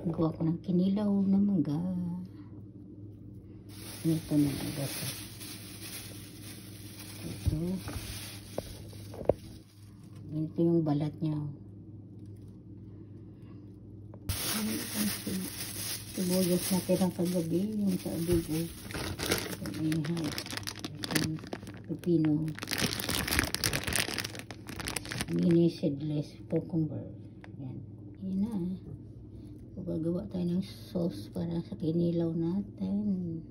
Gawa ko ng kinilaw na mangga. Ito na mangga ko. Ito yung balat niya. Sibuyas natin ang kagabi. Yung sa adobo. Itong pepino. Mini seedless cucumber. Yan. Yan na. Gagawa tayo ng sauce para sa kinilaw natin.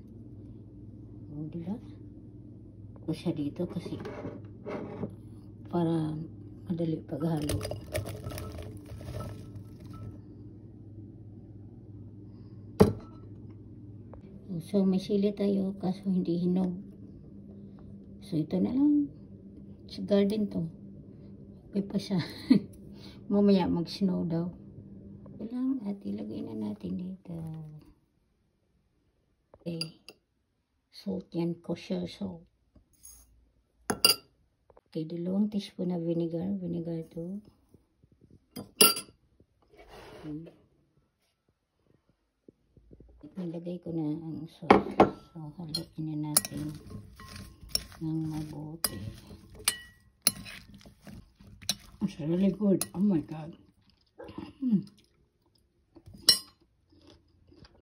O, diba? O siya dito kasi para madali paghalo. So, may sili tayo kaso hindi hinog. So, ito na lang. Sa garden to. Okay pa siya. Mamaya mag-snow daw. Lang at ilagay na natin dito. Okay. Salt yan. Kosher salt. Okay. 2 teaspoon na vinegar. Vinegar to. Okay. Nilagay ko na ang sauce. So, haluin na natin ng mabuti. It's really good. Oh my God.